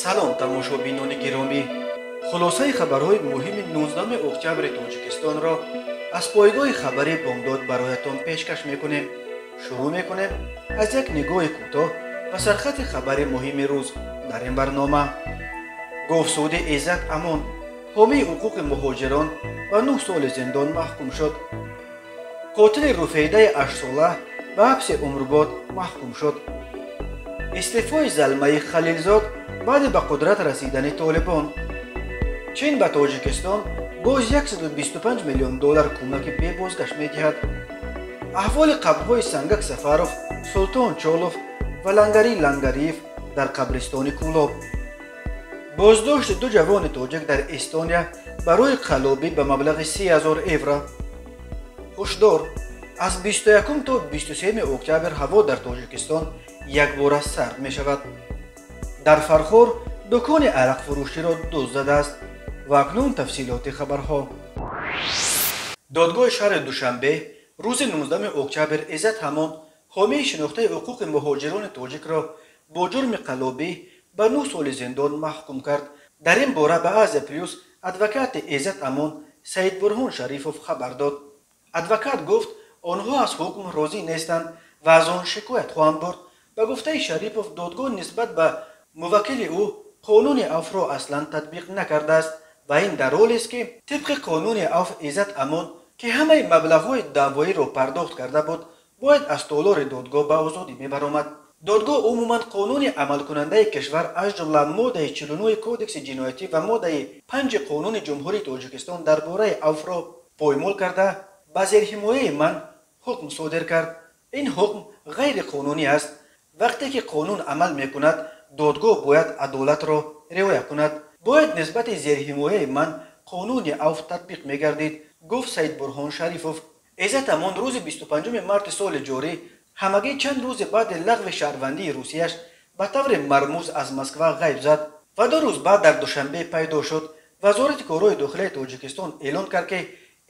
салом тамошобинони гиромӣ, хулосаи хабарҳои муҳими 19 октябри тоҷикистонро аз пойгоҳи хабари бомдод бароятон пешкаш мекунем. шурӯъ мекунем аз як нигоҳи кӯтоҳ ба сархати хабари муҳими рӯз дар ин барнома. говсуди иззат амон, ҳомии ҳуқуқи муҳоҷирон, ба 9 соли зиндон маҳкум шуд. қотили руфейдаи 8 сола ба ҳабси умрбод маҳкум шуд. истеъфои залмаи халилзод баъди ба қудрат расидани толибон. чин ба тоҷикистон боз 125 миллион доллар кӯмаки бебозгашт медиҳад. аҳволи қабрҳои сангак сафаров, султон чолов ва лангари лангариев дар қабристони кӯлоб. боздошти ду ҷавони тоҷик дар эстония барои қаллобӣ ба маблағи 30,000 евро. ҳушдор, аз 21 то 23 октябр ҳаво дар тоҷикистон якбора сард мешавад. дар фархор дукони арақфурӯширо дӯст задааст. ва акнун тафсилоти хабарҳо. додгоҳи шаҳри душанбе рӯзи 19 октябр иззат амон, ҳомии шинохтаи ҳуқуқи муҳоҷирони тоҷикро бо ҷурми қаллобӣ ба 9 соли зиндон маҳкум кард. дар ин бора ба Азия Плюс адвокати иззат амон Саидбурҳон Шарифов хабар дод. адвокат гуфт онҳо аз ҳукм розӣ нестанд ва аз он шикоят хоҳанд бурд. ба гуфтаи Шарифов, додгоҳ нисбат ба муваккили ӯ қонуни авфро аслан татбиқ накардааст ва ин дар ҳолест ки тибқи қонуни авф иззат амон ки ҳамаи маблағҳои даъвоиро пардохт карда буд, бояд аз толори додгоҳ ба озодӣ мебаромад. додгоҳ умуман қонуни амалкунандаи кишвар аз ҷумла моддаи 49 кодекси ҷиноятӣ ва моддаи 5 қонуни ҷумҳурии Тоҷикистон дар бораи авфро поймол карда ба зерҳимояи ман ҳукм содир кард. ин ҳукм ғайриқонунӣ аст. вақте ки қонун амал мекунад, додгоҳ бояд адолатро риоя кунад. бояд нисбати зерҳимояи ман қонуни авф татбиқ мегардид, гуфт Саидбурҳон Шарифов. иззат амон рӯзи 25 марти соли ҷорӣ, ҳамагӣ чанд рӯзи баъди лағви шаҳрвандии русияш ба таври мармуз аз Москва ғайб зад ва 2 рӯз баъд дар Душанбе пайдо шуд. вазорати корҳои дохилияи Тоҷикистон эълон кард ки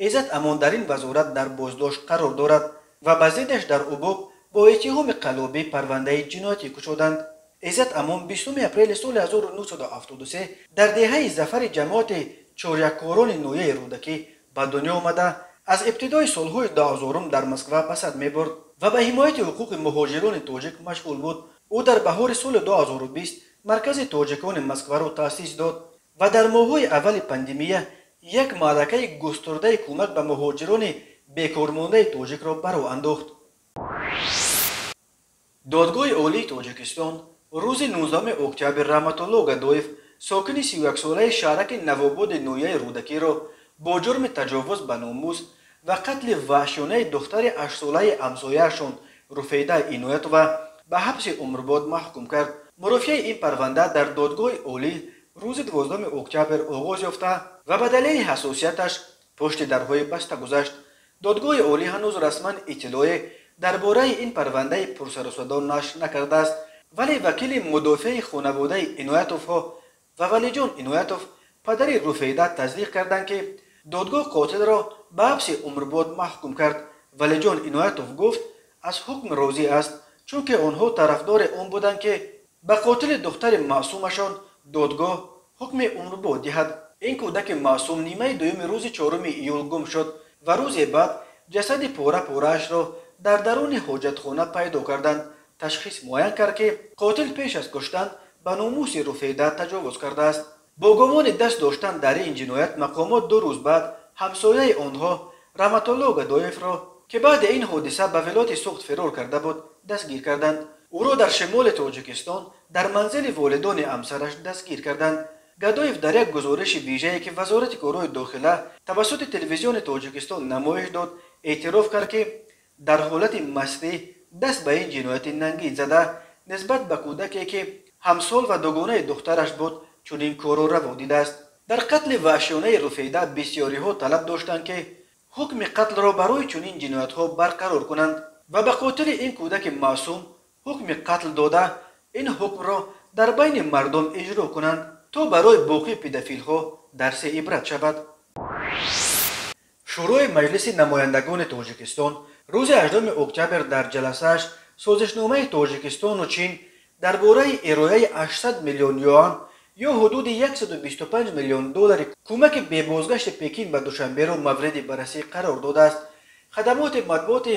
иззат амон дар ин вазорат дар боздошт қарор дорад ва ба зиддаш дар Убук бо иттиҳоми қаллобӣ парвандаи ҷиноятӣ кушоданд. иззат амон 20 апрели соли 1973 дар деҳаи зафари ҷамоати чоряккорони ноияи рӯдакӣ ба дунё омада, аз ибтидои солҳои 2000 дар Москва ба сад мебурд ва ба ҳимояти ҳуқуқи муҳоҷирони тоҷик машғул буд. ӯ дар баҳори соли 2020 маркази тоҷикони Москваро таъсис дод ва дар моҳҳои аввали пандемия як маъракаи густурдаи кӯмак ба муҳоҷирони бекормондаи тоҷикро баро андохт. додгоҳи олии Тоҷикистон рӯзи 19 октябр Раҳматулло Гадоев, сокини 31-солаи шаҳраки Навободи ноияи рӯдакиро бо ҷурми таҷовуз ба номус ва қатли ваҳшиёнаи духтари 8-солаи ҳамсояашон Руфейда Иноятова ба ҳабси умрбод маҳкум кард. мурофиаи ин парванда дар додгоҳи олӣ рӯзи 12 октябр оғоз ёфта ва ба далели ҳассосияташ пушти дарҳои баста гузашт. додгоҳи олӣ ҳанӯз расман иттилое дар бораи ин парвандаи пурсарусадо нашр накардааст, вале вакили мудофиаи хонаводаи Иноятовҳо ва Валиҷон Иноятов, падари Руфейда, таздиқ карданд ки додгоҳ қотилро ба ҳабси умрбод маҳкум кард. Валиҷон Иноятов гуфт аз ҳукм розӣ аст, чунки онҳо тарафдори он буданд ки ба қотили духтари маъсумашон додгоҳ ҳукми умрбод диҳад. ин кӯдаки маъсум нимаи дуюми рӯзи 4 июл гум шуд ва рӯзе баъд ҷасади пора пораашро дар даруни ҳоҷатхона пайдо карданд. ташхис муайян кард ки қотил пеш аз куштан ба номуси Руфейда таҷовуз кардааст. бо гумони даст доштан дар ин ҷиноят мақомот 2 рӯз баъд ҳамсояи онҳо Раҳматулло Гадоевро, ки баъди ин ҳодиса ба вилояти Суғд фирор карда буд, дастгир карданд. ӯро дар шимоли Тоҷикистон дар манзили волидони ҳамсараш дастгир карданд. Гадоев дар як гузориши вижае ки вазорати корҳои дохила тавассути телевизиони Тоҷикистон намоиш дод, эътироф кард ки дар ҳолати мастӣ даст ба ин ҷинояти нангид зада нисбат ба кӯдаке ки ҳамсол ва дугонаи духтараш буд чунин корро раво дидааст. дар қатли ваҳшиёнаи Руфейда бисёриҳо талаб доштанд ки ҳукми қатлро барои чунин ҷиноятҳо барқарор кунанд ва ба қотили ин кӯдаки маъсум ҳукми қатл дода, ин ҳукмро дар байни мардум иҷро кунанд, то барои боқии педофилҳо дарси ибрат шавад. шӯрои маҷлиси намояндагони Тоҷикистон рӯзи 18 октябр дар ҷаласааш созишномаи Тоҷикистону Чин дар бораи ирояи 800 миллион юан یا حدود 125 میلیون دلار کمک به بازگشت پکین به دوشنبه را مورد بررسی قرار داده است. خدمات مطبوعات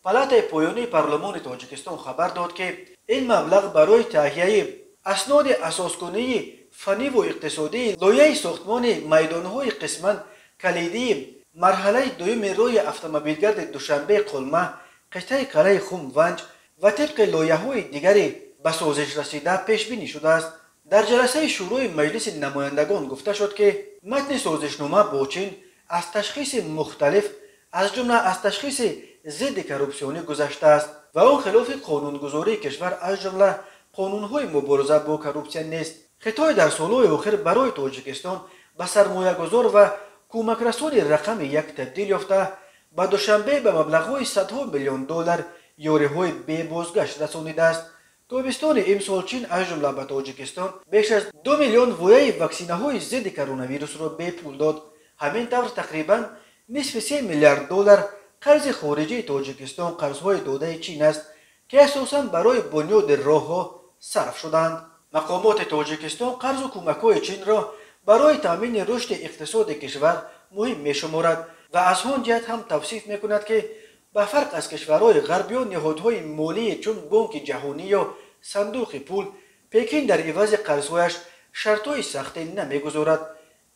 پالاتای پایانی پارلمان تاجیکستان خبر داد که این مبلغ برای تهیه اسناد اساسکنی فنی و اقتصادی لایحه ساختمان میدانهای قسما کلیدی مرحله دوم روی اتومبیلگرد دوشنبه قلمه قطعه قلعه خم ونج و طبق لایحه‌های دیگری به سازش رسیده پیش بینی شده است. در جلسه شروع مجلس نمایندگان گفته شد که متن سازشنامه با چین از تشخیص مختلف از جمله از تشخیص ضد کروپسیونی گذشته است و آن خلاف قانونگذاری کشور از جمله قانون‌های مبارزه با کروپسیون نیست. خطای در سالهای آخر برای تاجیکستان به سرمایه‌گذار و کمکرسان رقم یک تبدیل یافته به دوشنبه به مبلغ‌های صدها میلیون دلار یاری‌های بی بازگشت رسانیده است. تابستان امسال چین از جمله به تاجیکستان بیش از 2 میلیون ویای واکسینه‌های ضد کرونا ویروس را به پول داد. همین طور تقریباً نصف 3 میلیارد دلار قرض خارجی تاجیکستان قرض‌های داده چین است که اساساً برای بنیاد راه‌ها صرف شدند. مقامات تاجیکستان قرض و کمک‌های چین را برای تامین رشد اقتصاد کشور مهم می‌شمارد و از آن جهت هم توصیف می‌کند که به فرق از کشورهای غربی و نهادهای مالی چون بانک جهانی یا صندوق پول، پکین در عوض قرض‌هایش شرط‌های سختی نمی‌گذارد.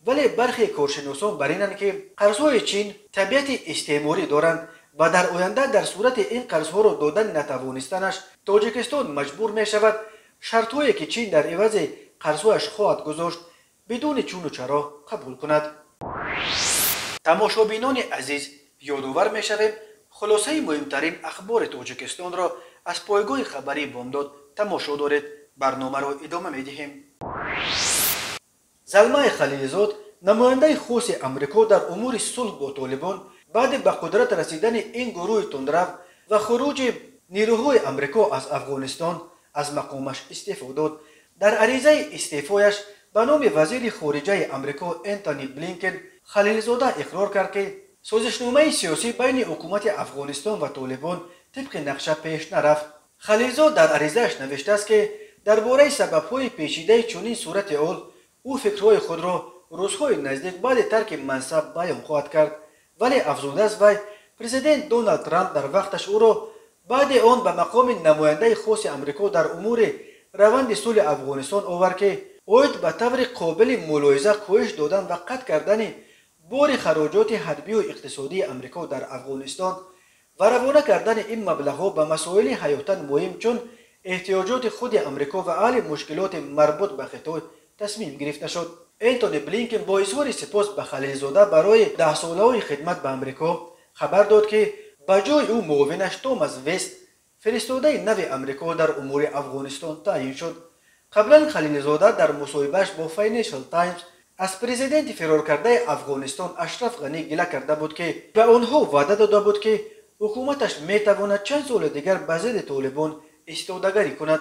ولی برخی کارشناسان بر اینند که قرض‌های چین طبیعت استعماری دارند و در آینده در صورت این قرض‌ها را دادن نتوانستنش تاجیکستان مجبور می‌شود شرط‌هایی که چین در عوض قرض‌هایش خواهد گذاشت بدون چون و چرا قبول کند. تماشابینان عزیز، یادآور می‌شویم خلاصه مهمترین اخبار تاجیکستان را از پایگاه خبری بامداد تماشا دارید. برنامه را ادامه می‌دهیم. زلمه خلیلزاد، نماینده خاص امریکا در امور صلح با طالبان، بعد به قدرت رسیدن این گروه تندرو و خروج نیروهای امریکا از افغانستان از مقامش استعفا داد. در عریضه استعفایش به نام وزیر خارجه امریکا انتونی بلینکن، خلیلزاده اقرار کرد که سازشنامه سیاسی بین حکومت افغانستان و طالبان طبق نقشه پیش نرفت. خلیلزاد در عریضه‌اش نوشته است که درباره سبب‌های پیچیده چنین صورت حال او فکرهای خود را روزهای نزدیک بعد ترک منصب بیان خواهد کرد. ولی افزوده است وی پرزیدنت دونالد ترامپ در وقتش او را بعد آن به مقام نماینده خاص امریکا در امور روند صلح افغانستان آورد که باید به طور قابل ملاحظه کاهش دادن و قطع کردن بار خراجات حربی و اقتصادی امریکا در افغانستان و روانه کردن این مبلغ‌ها به مسائل حیاتاً مهم چون احتیاجات خود امریکا و حل مشکلات مربوط به خطه تصمیم گرفته شد. انتونی بلینکن با اظهار سپاس به خلیلزاده برای 10 ساله‌های خدمت به امریکا خبر داد که به جای او معاونش توماس وست فرستاده نو امریکا در امور افغانستان تعیین شد. قبلا خلیلزاده در مصاحبه‌اش با فاینانشل تایمز از پرزیدنت فرار کرده افغانستان اشرف غنی گله کرده بود که به آنها وعده داده بود که حکومتش میتواند چند سال دیگر به ضد طالبان استادگری کند،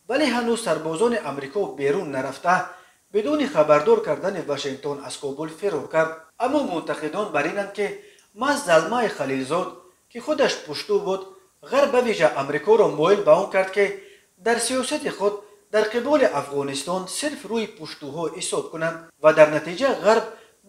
ولی هنوز سربازان امریکا بیرون نرفته بدون خبردار کردن واشنگتن از کابل فرار کرد. اما منتقدان بر اینند که محض زلمه خلیلزاد که خودش پشتو بود غرب به ویژه امریکا را مایل به آن کرد که در سیاست خود در قبال افغانستان صرف روی پشتوها حساب کنند و در نتیجه غرب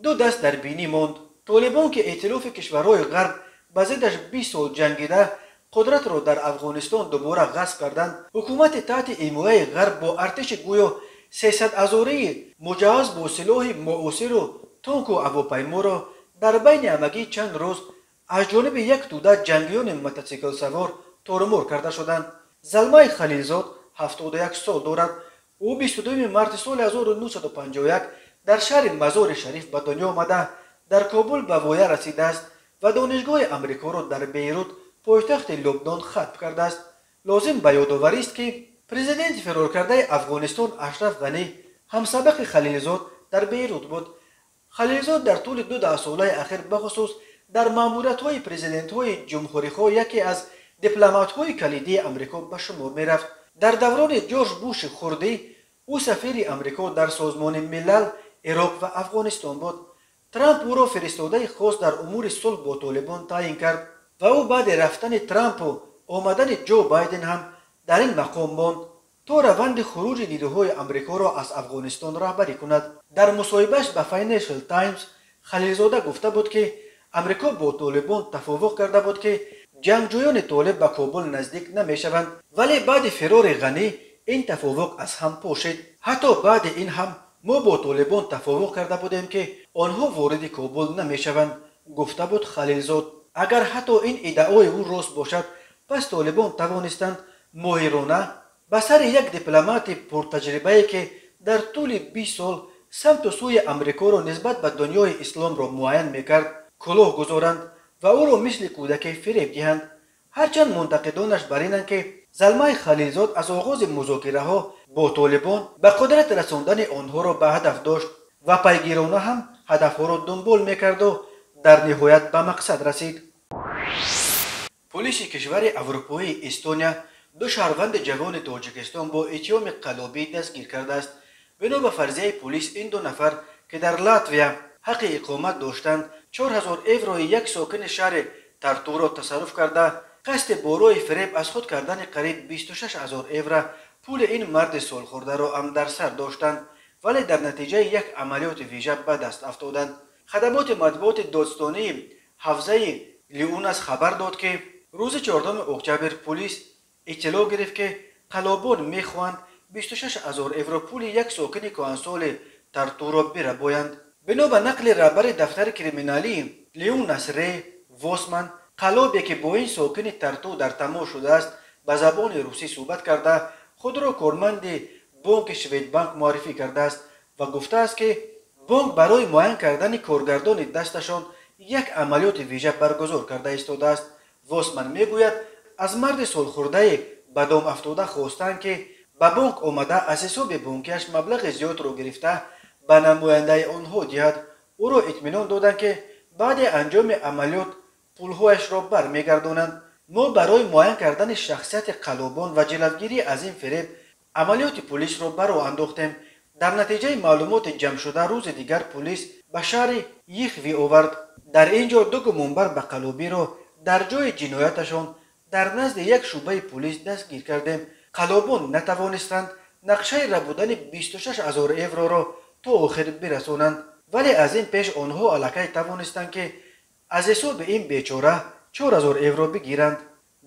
دو دست در بینی ماند. طالبان که ائتلاف کشورهای غرب به ضدش 20 سال جنگیده قدرت را در افغانستان دوباره غصب کردند، حکومت تحت حمایه غرب با ارتش گویا 300,000 مجهز با سلاح معاصر و تانک و هواپیما را در بین همگی چند روز از جانب یک توده جنگیان موتورسیکل سوار تارمار کرده شدند. زلمه خلیلزاد 71 سال دارد. او 22 مارس سال 1951 در شهر مزار شریف به دنیا آمده در کابل به وایه رسیده است و دانشگاه امریکا را در بیروت پایتخت لبنان ختم کرده است. لازم به یادآوری است که پرزیدنت فرار کرده افغانستان اشرف غنی همسبق خلیلزاد در بیروت بود. خلیلزاد در طول 2 ساله اخیر بخصوص در ماموریت‌های پرزیدنت‌های جمهوری‌خواه یکی از دیپلمات‌های کلیدی امریکا به شمار می‌رفت. در دوران جورج بوش خردی او سفیر امریکا در سازمان ملل، عراق و افغانستان بود. ترامپ او را فرستاده خاص در امور صلح با طالبان تعیین کرد و او بعد رفتن ترامپ و آمدن جو بایدن هم در این مقام ماند. تا روند خروج نیروهای آمریکا را از افغانستان رهبری کند. در مصاحبه‌اش به فاینانشل تایمز خلیلزاده گفته بود که آمریکا با طالبان توافق کرده بود که جنگجویان طالب به کابل نزدیک نمیشوند، ولی بعد فرار غنی این توافق از هم پاشید. حتی بعد این هم ما با طالبان توافق کرده بودیم که آنها وارد کابل نمیشوند، گفته بود خلیلزاد. اگر حتی این ادعای او راست باشد، پس طالبان توانستند ماهرانه به سر یک دیپلمات پرتجربه‌ای که در طول 20 سال سمت و سوی آمریکا را نسبت به دنیای اسلام را معین میکرد کلاه گذارند و او را مثل کودک فریب دهند. هرچند منتقدانش بر اینند که زلمه خلیلزاد از آغاز مذاکره ها با طالبان به قدرت رساندن آنها را به هدف داشت و پیگیرانه هم هدفها را دنبال میکرد و در نهایت به مقصد رسید. پلیس کشور اروپایی استونیا دو شهروند جوان تاجیکستان با اتهام قلابی دستگیر کرده است. بنا به فرضیه پلیس این دو نفر که در لاتویا حق اقامت داشتند 4000 یورو یک ساکن شهر ترتو را تصرف کرده قصد بارای فریب از خود کردن قریب 26000 یورو پول این مرد سالخورده را هم در سر داشتند، ولی در نتیجه یک عملیات ویژه به دست افتادند. خدمات مطبوعات دادستانی حوزه لیونس خبر داد که روز 14 اکتبر پلیس اطلاع گرفت که قلابان میخواهند 26000 یورو پول یک ساکن کهنسال ترتو را بربایند. بنا به نقل رهبر دفتر کریمینالی لیونس ری واسمن، قلابی که با این ساکن ترتو در تماس شده است به زبان روسی صحبت کرده خود را کارمند بانک شویدبانک معرفی کرده است و گفته است که بانک برای معین کردن کارگردان دستشان یک عملیات ویژه برگزار کرده ایستاده است. واسمن میگوید از مرد سالخورده به دام افتاده خواستند که به بانک آمده از حساب بانکیش مبلغ زیاد را گرفته به نماینده آنها دهد. او را اطمینان دادند که بعد انجام عملیات پولهایش را برمیگردانند. ما برای معین کردن شخصیت قلابان و جلوگیری از این فریب عملیات پلیس را برراه انداختیم. در نتیجه معلومات جمع شده روز دیگر پلیس به شهر یخوی آورد. در اینجا دو گمانبر به قلابی را در جای جنایتشان در نزد یک شعبه پلیس دستگیر کردیم. قلابان نتوانستند نقشه ربودن 26000 یورو را تا آخر برسانند، ولی از این پیش آنها الکی توانستند که از حساب این بیچاره 4000 یورو بگیرند.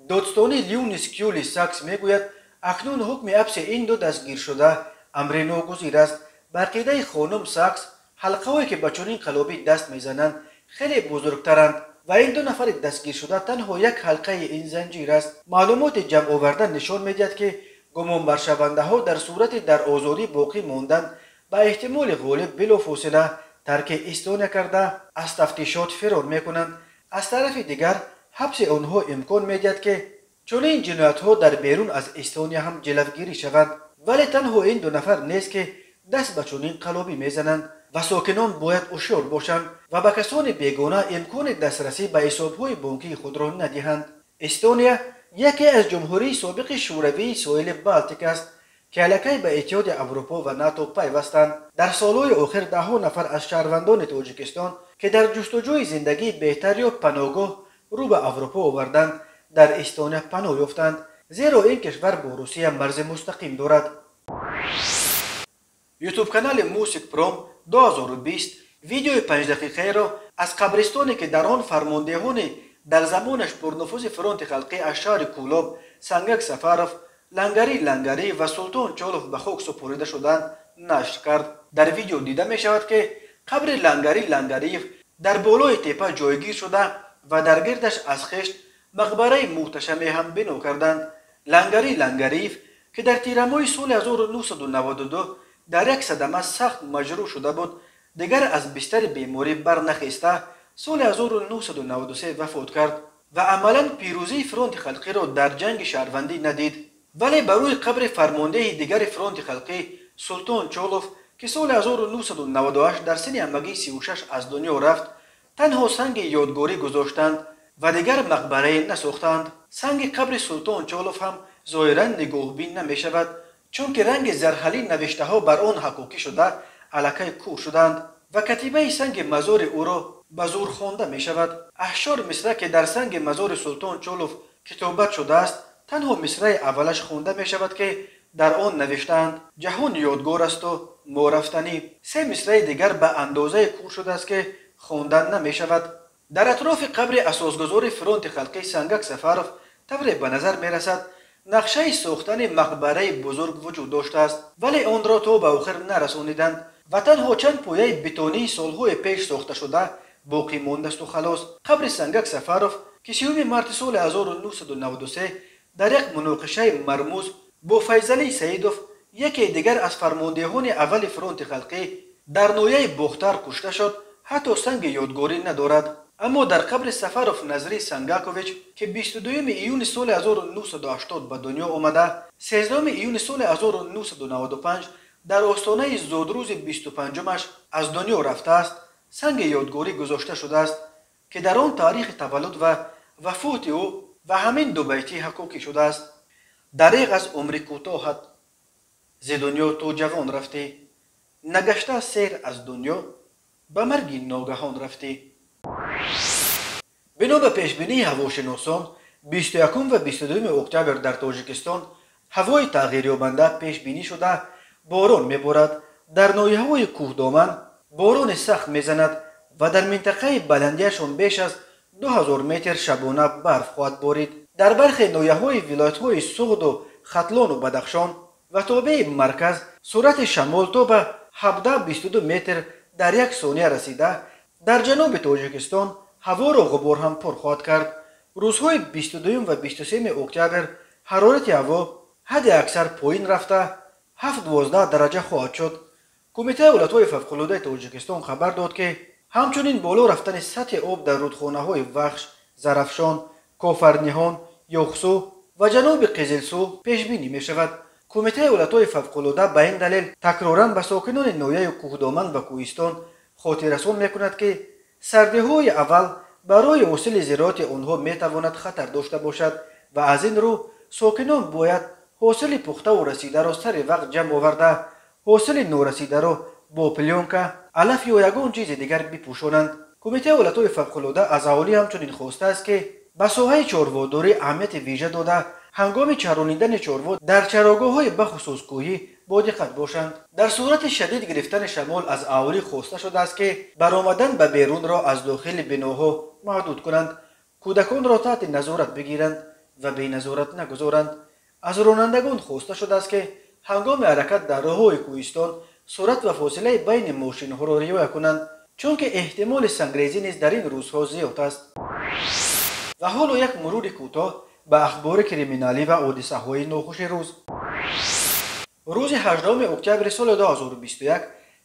دادستانی لیونس کیولی ساکس میگوید اکنون حکم حبس این دو دستگیر شده امر ناگزیر است. به عقیده خانم ساکس حلقه‌هایی که به چنین قلابی دست میزنند خیلی بزرگترند و این دو نفر دستگیر شده تنها یک حلقه این زنجیر است. معلومات جمع آوردن نشان میدهد که گمانبر شونده ها در صورت در آزادی باقی ماندن به احتمال غالب بلافاصله ترک استونیا کرده از تفتیشات فرار میکنند. از طرف دیگر حبس آنها امکان میدهد که چنین جنایت ها در بیرون از استونیا هم جلوگیری شوند، ولی تنها این دو نفر نیست که دست به چنین قلابی میزنند و ساکنان باید هوشیار باشند و به کسان بیگانه امکان دسترسی به حساب‌های بانکی خود را ندهند. استونیا یکی از جمهوری سابق شوروی ساحل بالتیک است که الکی به اتحاد اروپا و ناتو پیوستند. در سالهای آخر ده‌ها نفر از شهروندان تاجیکستان که در جستجوی زندگی بهتر یا پناهگاه رو به اروپا آوردند در استونیا پناه یافتند، زیرا این کشور با روسیه مرز مستقیم دارد. یوتیوب کانال موسیک پروم 2020 ویدیوی 5 دقیقه را از قبرستانی که در آن فرماندهان در زمانش پرنفوذ فرانت خلقی از شهر کولاب، سنگک سفاروف، لنگری و سلطان چالوف به خاک سپرده شدند نشر کرد. در ویدیو دیده می شود که قبر لنگریف در بالای تپه جایگیر شده و در گردش از خشت مقبره محتشمه هم بنا کردند. لنگریف که در تیر ماه سال 1992 در یک صدمه سخت مجروح شده بود، دیگر از بستر بیماری برنخسته سال 1993 وفات کرد و عملا پیروزی فرانت خلقی را در جنگ شهروندی ندید. ولی بر روی قبر فرمانده دیگر فرانت خلقی سلطان چالوف که سال 1998 در سن همگی 36 از دنیا رفت تنها سنگ یادگاری گذاشتند و دیگر مقبره نساختند. سنگ قبر سلطان چالوف هم ظاهرا نگاهبین نمی شود، چون که رنگ زرحلی نوشته ها بر آن حقوقی شده الکی کور شدند و کتیبه سنگ مزار او را به زور خوانده می شود. احشار مصرع که در سنگ مزار سلطان چالوف کتابت شده است تنها مصرع اولش خوانده می شود که در آن نوشتند جهان یادگار است و ما رفتنی. سه مصرع دیگر به اندازه کور شده است که خواندن نمی شود. در اطراف قبر اساسگذار فرانت خلقی سنگک سفروف طوری به نظر می رسد نقشه ساختن مقبره بزرگ وجود داشته است، ولی آن را تا به آخر نرسانیدند و تنها چند پایه بتونی سالهای پیش ساخته شده باقی مانده است و خلاص. قبر سنگک سفروف که 30 مارس سال 1993 در یک مناقشه مرموز با فیضعلی سیدوف یکی دیگر از فرماندهان اول فرانت خلقی در نویه بختر کشته شد، حتی سنگ یادگاری ندارد. اما در قبر سفروف نظری سنگاکوویچ که 22 ایون سال 1980 به دنیا آمده، 13 ایون سال 1995 در آستانه زادروز 25مش از دنیا رفته است، سنگ یادگاری گذاشته شده است که در آن تاریخ تولد و وفات او و همین دو بیتی حقوقی شده است. دریغ از عمر کوتاهت ز دنیا تو جوان رفتی، نگشته سیر از دنیا به مرگ ناگهان رفتی. بنا به پیشبینی هواشناسان 21 و 22 اکتبر در تاجیکستان هوای تغییر یابنده پیش بینی شده باران میبارد. در ناحیه‌های کوهدامن باران سخت میزند و در منطقه بلندیشان بیش از 2000 متر شبانه برف خواهد بارید. در برخی ناحیه‌های ولایت‌های سغد و ختلان و بدخشان و تابع مرکز سرعت شمال تا به 17-22 متر در یک ثانیه رسیده در جنوب تاجیکستان هوا را غبار هم پر خواهد کرد. روزهای 22 و 23 اکتبر حرارت هوا حد اکثر پایین رفته 7-12 درجه خواهد شد. کمیته حالتهای فوق‌العاده تاجیکستان خبر داد که همچنین بالا رفتن سطح آب در رودخانه‌های وخش، زرافشان، کافرنیهان، یوخسو و جنوب قزلسو پیش بینی می شود. کمیته حالتهای فوق‌العاده به این دلیل تکرارا به ساکنان ناحیه کوهدامن و کوهستان خاطررسان میکند که سردی‌های اول برای حاصل زراعت آنها میتواند خطر داشته باشد و از این رو ساکنان باید حاصل پخته و رسیده را سر وقت جمع آورده حاصل نورسیده را با پلیونکه، علف یا یگان چیز دیگر بپوشانند. کمیته حالتهای فوق‌العاده از اهالی همچنین خواسته است که به ساحه چارواداری اهمیت ویژه داده هنگام چرانیدن چاروا در چراگاه‌های بخصوص کوهی با دقت باشند. در صورت شدید گرفتن شمال از اهالی خواسته شده است که برآمدن به بیرون را از داخل بناها محدود کنند، کودکان را تحت نظارت بگیرند و بی نظارت نگذارند. از رانندگان خواسته شده است که هنگام حرکت در راه‌های کوهستان سرعت و فاصله بین ماشین‌ها را رعایت کنند، چون که احتمال سنگریزی نیز در این روزها زیاد است. و حالا یک مرور کوتاه به اخبار کریمینالی و حادثه‌های ناخوش روز. روز 18 اکتبر سال 2021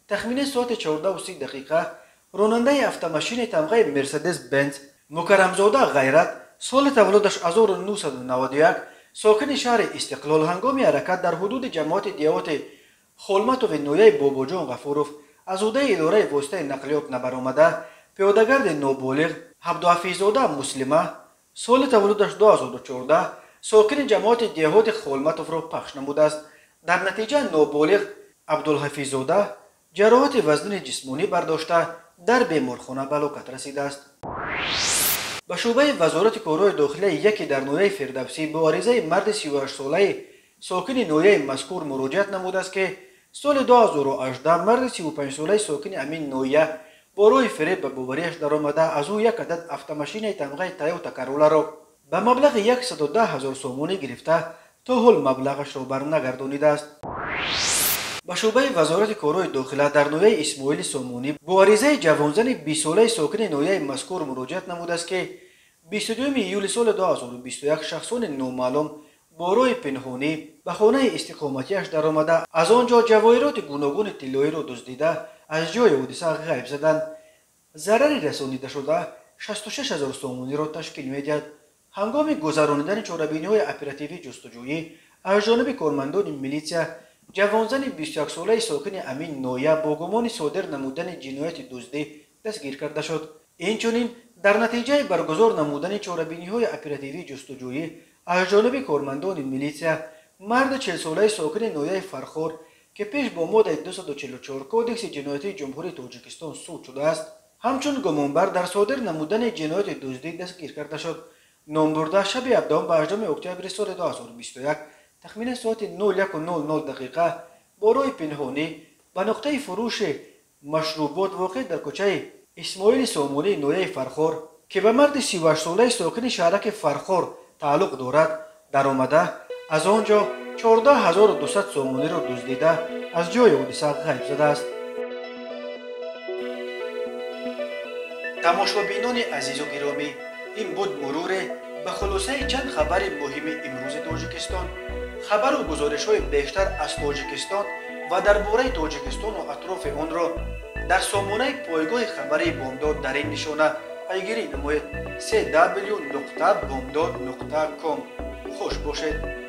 تخمین ساعت 14:30 راننده اتومبیل تمغه مرسدس بنز مکرمزاده غیرت سال تولدش 1991 ساکن شهر استقلال هنگام حرکت در حدود جماعت دیهات خولمت و نویه باباجان غفوروف از عهده اداره واسطه نقلیات نبرآمده پیاده‌گرد نابالغ عبدالحفیظ‌زاده مسلمه سال تولدش 2014 ساکن جماعت دیهات خولمتوف را پخش نموده است. در نتیجه نابالغ عبدالحفیظ‌زاده جراحت وزن جسمانی برداشته در بیمارخانه به هلاکت رسیده است. به شعبه وزارت کارهای داخلی یکی در ناحیه فردوسی با عریضه مرد 38 ساله ساکن ناحیه مذکور مراجعت نموده است که سال 2018 مرد 35 ساله ساکن همین ناحیه با راه فریب به باوریش درآمده از او یک عدد اتومبیل تمغه تویوتا کرولا را به مبلغ 110,000 سومانی گرفته تا حال مبلغش را برنگردانیده است. به شعبه وزارت کارهای داخلی در ناحیه اسماعیل سامونی با عریضه جوانزن 20 ساله ساکن ناحیه مذکور مراجعت نموده است که 22 ایول سال 2021 شخصان نامعلوم با راه پنهانی به خانه استقامتیش درآمده از آنجا جواهرات گوناگون طلایی را دزدیده از جای حادثه غیب زدند. ضرر رسانیده شده 66,000 سومانی را تشکیل می‌دهد. هنگام گذرانیدن چاره‌بینی‌های اپراتیوی جستجویی از جانب کارمندان میلیسیا جوانزن 21 ساله ساکن امین ناحیه با گمان صادر نمودن جنایت دزدی دستگیر کرده شد. اینچنین در نتیجه برگزار نمودن چاره‌بینی‌های اپراتیوی جستجویی از جانب کارمندان میلیسیا مرد 40 ساله ساکن ناحیه فرخور که پیش با ماده 244 کودکس جنایتی جمهوری تاجیکستان صادر شده است همچون گمانبر در صادر نمودن جنایت دزدی دستگیر کرده شد. نام برده شب 17 و 18 اکتبر سال 2021 تخمین ساعت 01:00 دقیقه برای پنهانی به نقطه فروش مشروبات واقع در کوچه اسماعیل سامونی نویه فرخار که به مرد 38 ساله ساکن شهرک فرخار تعلق دارد در آمده از آنجا 14200 سامونی را دزدیده از جای حادثه غیب زده است. تماشابینان عزیز و گرامی، این بود مرور به خلاصه چند خبر مهم امروز تاجیکستان. خبر و گزارش های بیشتر از تاجیکستان و درباره تاجیکستان و اطراف آن را در سامانه پایگاه خبری بامداد در این نشانه پیگیری نمایید: www.bamdad.com. خوش باشید.